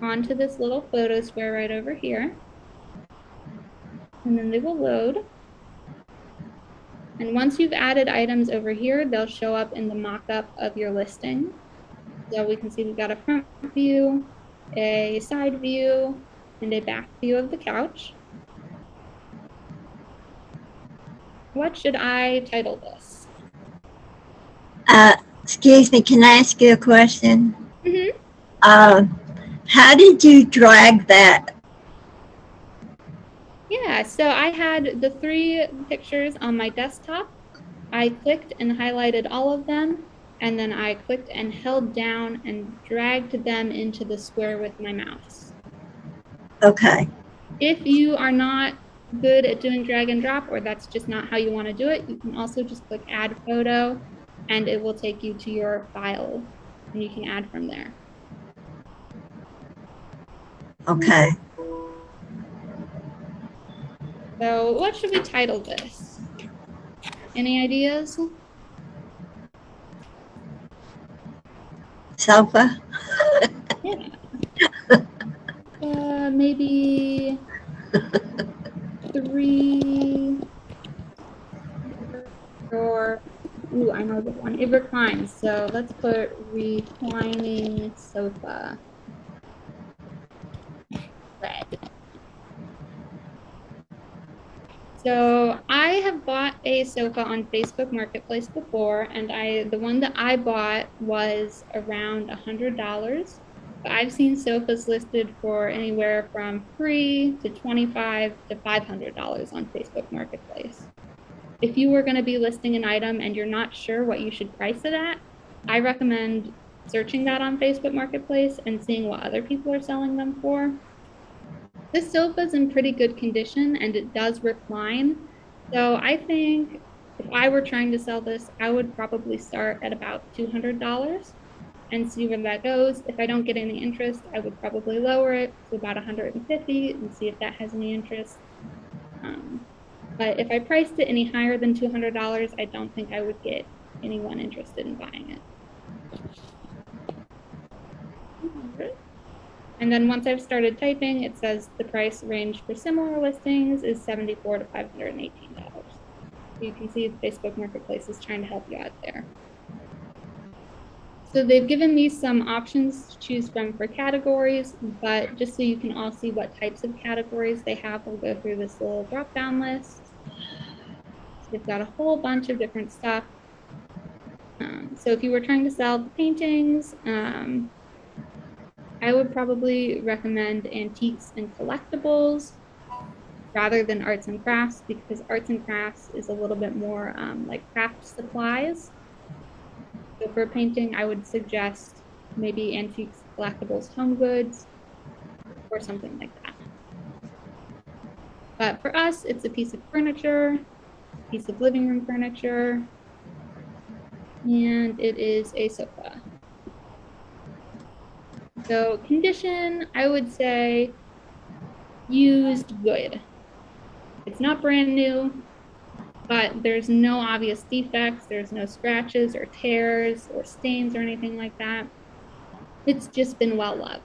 onto this little photo square right over here. And then they will load. And once you've added items over here, they'll show up in the mock-up of your listing. So we can see we've got a front view, a side view, and a back view of the couch. What should I title this? Excuse me, can I ask you a question? Mm-hmm. How did you drag that? Yeah, so I had the 3 pictures on my desktop. I clicked and highlighted all of them, and then I clicked and held down and dragged them into the square with my mouse. Okay. If you are not good at doing drag and drop, or that's just not how you want to do it, you can also just click add photo, and it will take you to your file, and you can add from there. Okay. So what should we title this? Any ideas? Sofa? Yeah. Maybe 3 or, ooh, I know the one. It reclines. So let's put reclining sofa. Red. So I have bought a sofa on Facebook Marketplace before, and the one that I bought was around $100. But I've seen sofas listed for anywhere from free to $25 to $500 on Facebook Marketplace. If you were going to be listing an item and you're not sure what you should price it at, I recommend searching that on Facebook Marketplace and seeing what other people are selling them for. This sofa is in pretty good condition and it does recline. So I think if I were trying to sell this, I would probably start at about $200 and see where that goes. If I don't get any interest, I would probably lower it to about $150 and see if that has any interest. But if I priced it any higher than $200, I don't think I would get anyone interested in buying it. And then once I've started typing, it says the price range for similar listings is $74 to $518. You can see the Facebook Marketplace is trying to help you out there. So they've given me some options to choose from for categories, but just so you can all see what types of categories they have, we'll go through this little drop-down list. So they've got a whole bunch of different stuff. So if you were trying to sell the paintings, I would probably recommend antiques and collectibles rather than arts and crafts, because arts and crafts is a little bit more like craft supplies. So for painting, I would suggest maybe antiques, collectibles, home goods, or something like that. But for us, it's a piece of furniture, a piece of living room furniture, and it is a sofa. So condition, I would say used good. It's not brand new, but there's no obvious defects. There's no scratches or tears or stains or anything like that. It's just been well loved.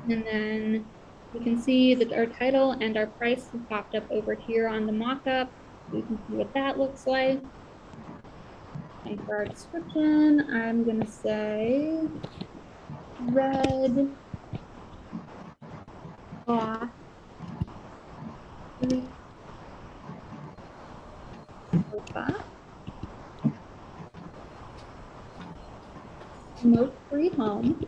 And then you can see that our title and our price have popped up over here on the mock-up. You can see what that looks like. And for our description, I'm gonna say red cloth, sofa, smoke-free home.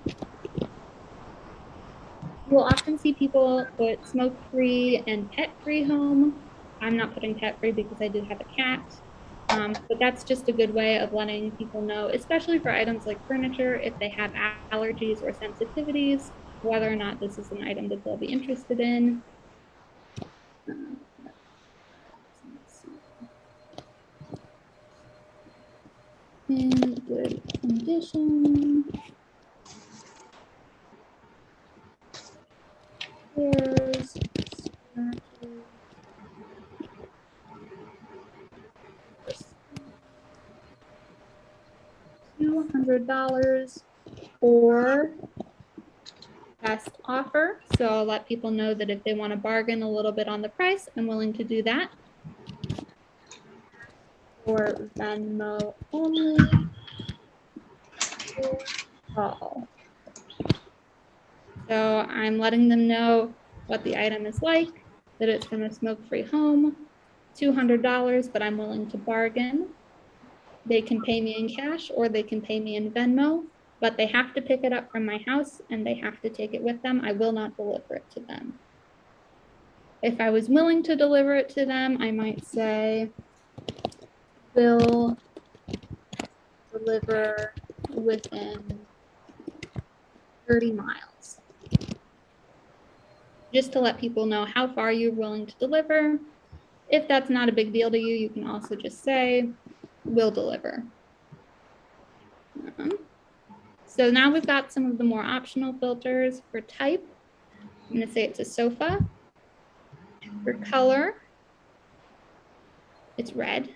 You'll often see people put smoke-free and pet-free home. I'm not putting pet-free because I did have a cat, but that's just a good way of letting people know, especially for items like furniture, if they have allergies or sensitivities, whether or not this is an item that they'll be interested in. In good condition. Here's $200 or best offer. So I'll let people know that if they want to bargain a little bit on the price, I'm willing to do that. Or Venmo only. Call. So I'm letting them know what the item is like, that it's from a smoke-free home, $200, but I'm willing to bargain. They can pay me in cash or they can pay me in Venmo, but they have to pick it up from my house and they have to take it with them. I will not deliver it to them. If I was willing to deliver it to them, I might say, will deliver within 30 miles. Just to let people know how far you're willing to deliver. If that's not a big deal to you, you can also just say, will deliver. So now we've got some of the more optional filters for type. I'm going to say it's a sofa. For color, it's red.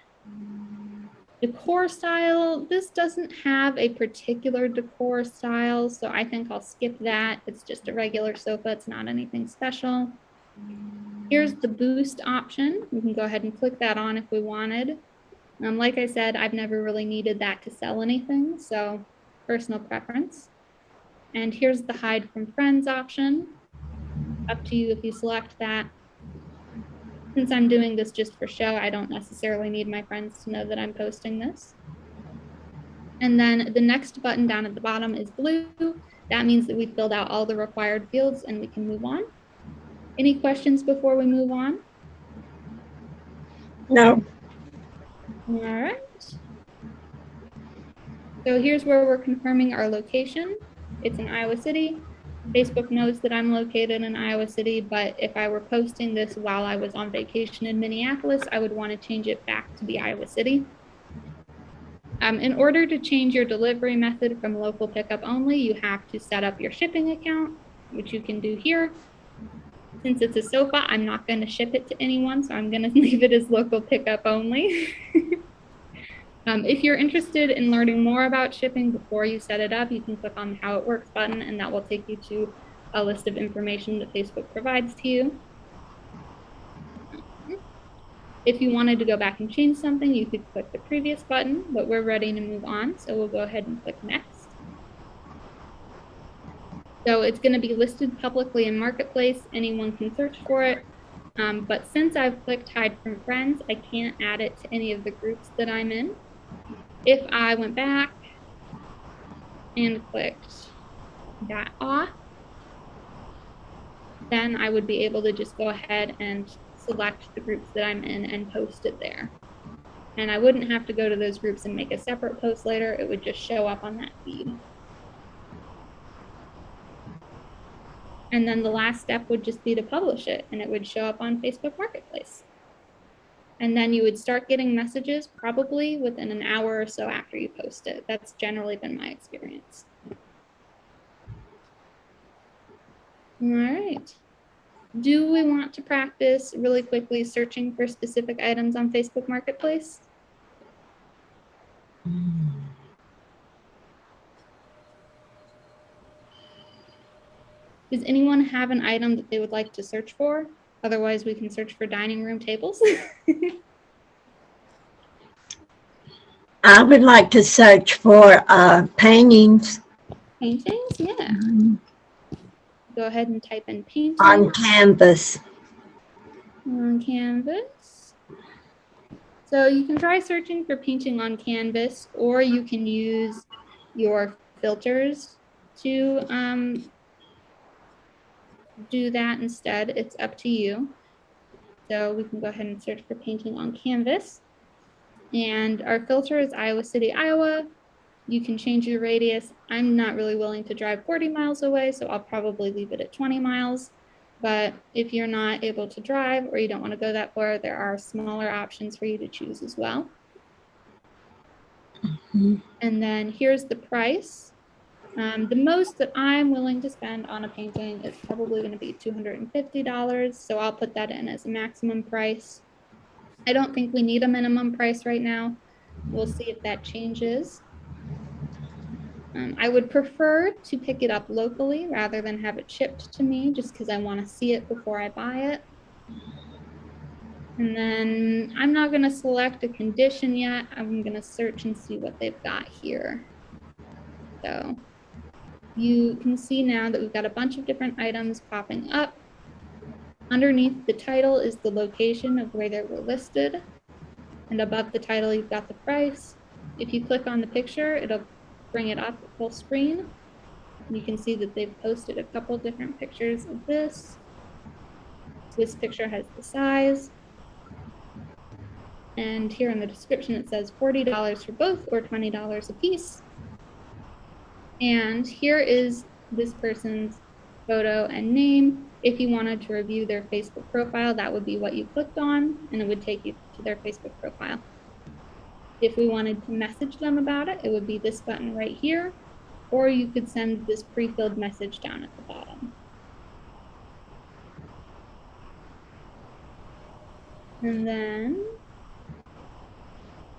Decor style, this doesn't have a particular decor style, so I think I'll skip that. It's just a regular sofa. It's not anything special. Here's the boost option. We can go ahead and click that on if we wanted. Like I said, I've never really needed that to sell anything, so personal preference. And here's the hide from friends option. Up to you if you select that. Since I'm doing this just for show, I don't necessarily need my friends to know that I'm posting this. And then the next button down at the bottom is blue. That means that we filled out all the required fields and we can move on. Any questions before we move on? No. All right. So here's where we're confirming our location. It's in Iowa City. Facebook knows that I'm located in Iowa City, but if I were posting this while I was on vacation in Minneapolis, I would want to change it back to be Iowa City. In order to change your delivery method from local pickup only, you have to set up your shipping account, which you can do here. Since it's a sofa, I'm not going to ship it to anyone, so I'm going to leave it as local pickup only. If you're interested in learning more about shipping before you set it up, you can click on the How It Works button, and that will take you to a list of information that Facebook provides to you. If you wanted to go back and change something, you could click the previous button, but we're ready to move on. So we'll go ahead and click next. So it's going to be listed publicly in Marketplace. Anyone can search for it. But since I've clicked hide from friends, I can't add it to any of the groups that I'm in. If I went back and clicked that off, then I would be able to just go ahead and select the groups that I'm in and post it there. And I wouldn't have to go to those groups and make a separate post later. It would just show up on that feed. And then the last step would just be to publish it, and it would show up on Facebook Marketplace. And then you would start getting messages probably within an hour or so after you post it. That's generally been my experience. All right. Do we want to practice really quickly searching for specific items on Facebook Marketplace? Does anyone have an item that they would like to search for? Otherwise, we can search for dining room tables. I would like to search for paintings. Paintings, yeah. Go ahead and type in painting. On canvas. On canvas. So you can try searching for painting on canvas, or you can use your filters to do that instead. It's up to you. So we can go ahead and search for painting on canvas. And our filter is Iowa City, Iowa. You can change your radius. I'm not really willing to drive 40 miles away, so I'll probably leave it at 20 miles. But if you're not able to drive or you don't want to go that far, there are smaller options for you to choose as well. And then here's the price. The most that I'm willing to spend on a painting is probably going to be $250. So I'll put that in as a maximum price. I don't think we need a minimum price right now. We'll see if that changes. I would prefer to pick it up locally rather than have it shipped to me, just because I want to see it before I buy it. And then I'm not going to select a condition yet. I'm going to search and see what they've got here. So you can see now that we've got a bunch of different items popping up. Underneath the title is the location of where they were listed. And above the title, you've got the price. If you click on the picture, it'll bring it up full screen. You can see that they've posted a couple different pictures of this. This picture has the size. And here in the description, it says $40 for both or $20 a piece. And here is this person's photo and name. If you wanted to review their Facebook profile, that would be what you clicked on, and it would take you to their Facebook profile. If we wanted to message them about it, it would be this button right here, or you could send this pre-filled message down at the bottom. And then,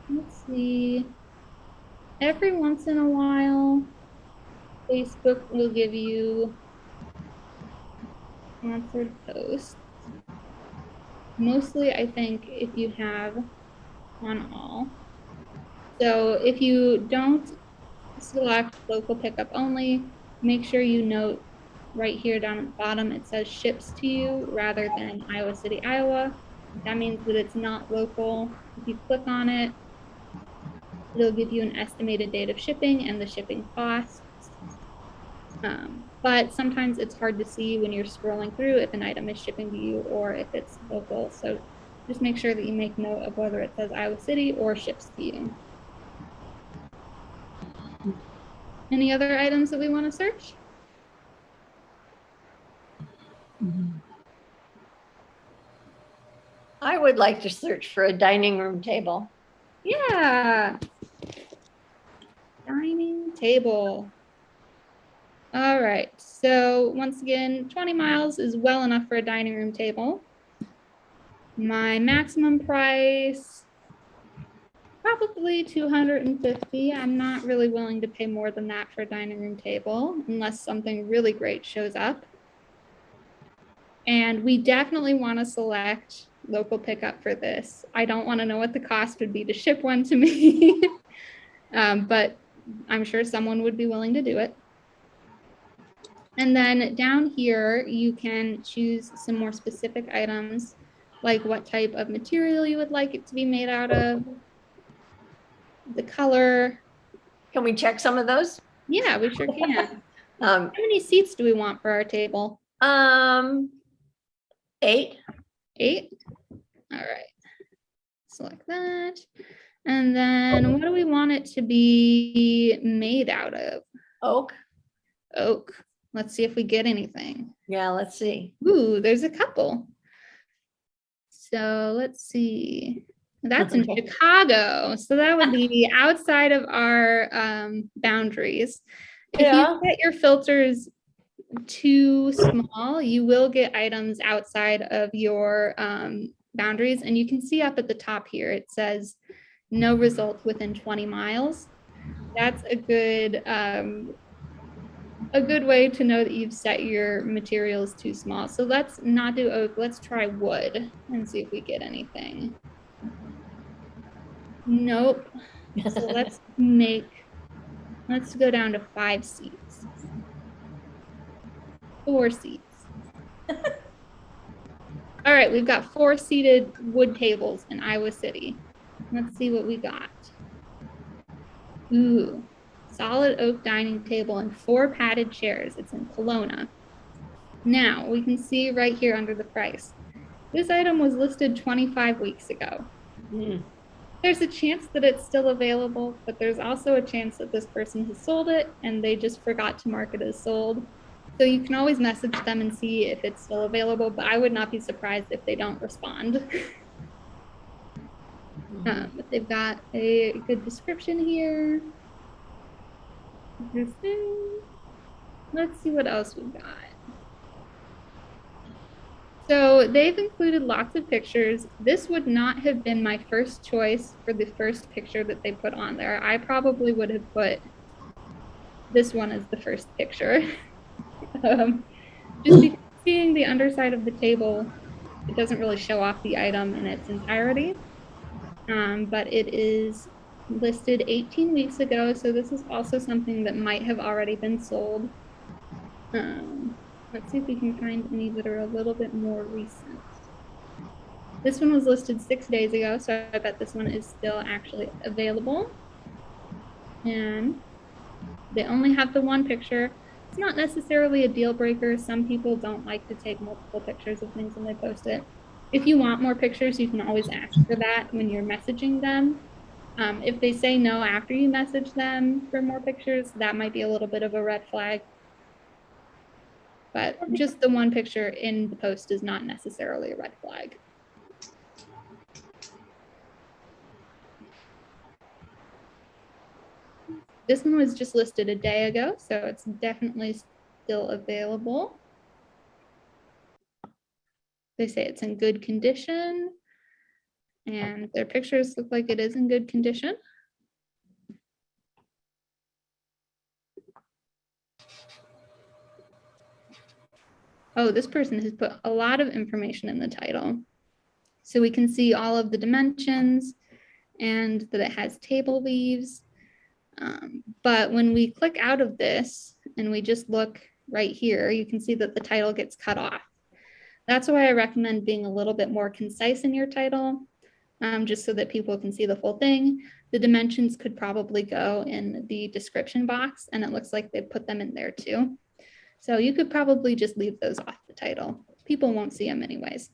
let's see, every once in a while, Facebook will give you sponsored posts. Mostly, I think, if you have on all. So if you don't select local pickup only, make sure you note right here down at the bottom, it says ships to you rather than Iowa City, Iowa. That means that it's not local. If you click on it, it'll give you an estimated date of shipping and the shipping costs. But sometimes it's hard to see when you're scrolling through if an item is shipping to you or if it's local. So just make sure that you make note of whether it says Iowa City or ships to you. Any other items that we want to search? I would like to search for a dining room table. Yeah. Dining table. All right. So once again, 20 miles is well enough for a dining room table. My maximum price, Probably 250. I'm not really willing to pay more than that for a dining room table unless something really great shows up. And we definitely want to select local pickup for this. I don't want to know what the cost would be to ship one to me, but I'm sure someone would be willing to do it. And then down here, you can choose some more specific items, like what type of material you would like it to be made out of, the color. Can we check some of those? Yeah, we sure can. How many seats do we want for our table? 8. 8? All right. Select that. And then what do we want it to be made out of? Oak. Oak. Let's see if we get anything. Yeah, let's see. Ooh, there's a couple. So let's see. That's in Chicago. So that would be outside of our boundaries. If you set your filters too small, you will get items outside of your boundaries. And you can see up at the top here, it says no results within 20 miles. That's a good way to know that you've set your materials too small. So let's not do oak. Let's try wood and see if we get anything. Nope. So let's go down to 5 seats. 4 seats. All right, we've got 4 seated wood tables in Iowa City. Let's see what we got. Ooh, solid oak dining table and 4 padded chairs. It's in Kelowna. Now we can see right here under the price. This item was listed 25 weeks ago. There's a chance that it's still available, but there's also a chance that this person has sold it and they just forgot to mark it as sold. So you can always message them and see if it's still available, but I would not be surprised if they don't respond. But they've got a good description here. Let's see what else we've got. So they've included lots of pictures. This would not have been my first choice for the first picture that they put on there. I probably would have put this one as the first picture. Just because seeing the underside of the table, it doesn't really show off the item in its entirety. But it is listed 18 weeks ago, so this is also something that might have already been sold. Let's see if we can find any that are a little bit more recent. This one was listed 6 days ago, so I bet this one is still actually available. And they only have the one picture. It's not necessarily a deal breaker. Some people don't like to take multiple pictures of things when they post it. If you want more pictures, you can always ask for that when you're messaging them. If they say no after you message them for more pictures, that might be a little bit of a red flag. But just the one picture in the post is not necessarily a red flag. This one was just listed a day ago, so it's definitely still available. They say it's in good condition, and their pictures look like it is in good condition. Oh, this person has put a lot of information in the title. So we can see all of the dimensions and that it has table leaves. But when we click out of this and we just look right here, you can see that the title gets cut off. That's why I recommend being a little bit more concise in your title, just so that people can see the full thing. The dimensions could probably go in the description box, and it looks like they put them in there too. So you could probably just leave those off the title. People won't see them anyways.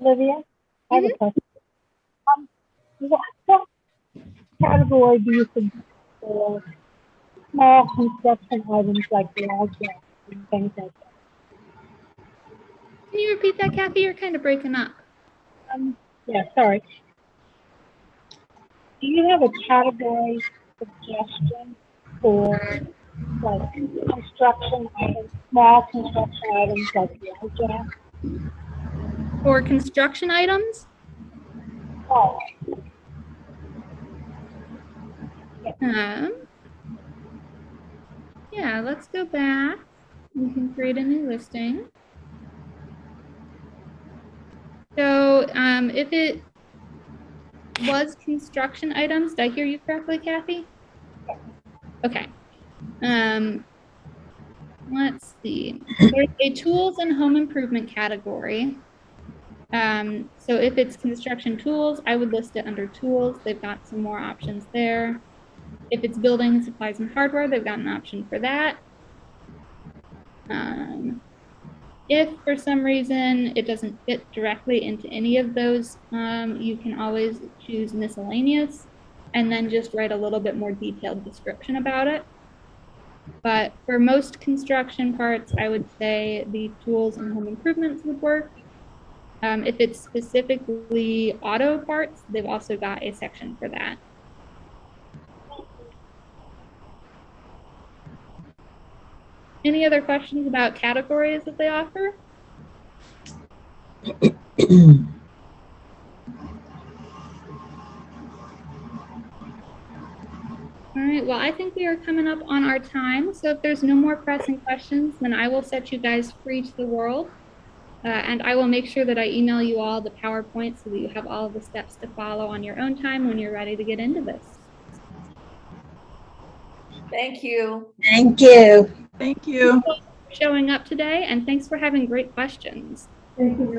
Olivia, I have a question. What category do you suggest for small construction items like log jacks and things like that? Can you repeat that, Kathy? You're kind of breaking up. Yeah, sorry. Do you have a category suggestion for like construction items, small construction items like log jacks? For construction items? Oh, Yeah, let's go back. We can create a new listing. So if it was construction items, did I hear you correctly, Kathy? Okay. Let's see. There's a tools and home improvement category. So if it's construction tools, I would list it under tools. They've got some more options there. If it's building supplies and hardware, they've got an option for that. If for some reason it doesn't fit directly into any of those, you can always choose miscellaneous and then just write a little bit more detailed description about it. But for most construction parts, I would say the tools and home improvements would work. If it's specifically auto parts, they've also got a section for that. Any other questions about categories that they offer? All right, well, I think we are coming up on our time. So if there's no more pressing questions, then I will set you guys free to the world. And I will make sure that I email you all the PowerPoint so that you have all of the steps to follow on your own time when you're ready to get into this. Thank you. Thank you. Thank you. Thanks for showing up today, and thanks for having great questions. thank you very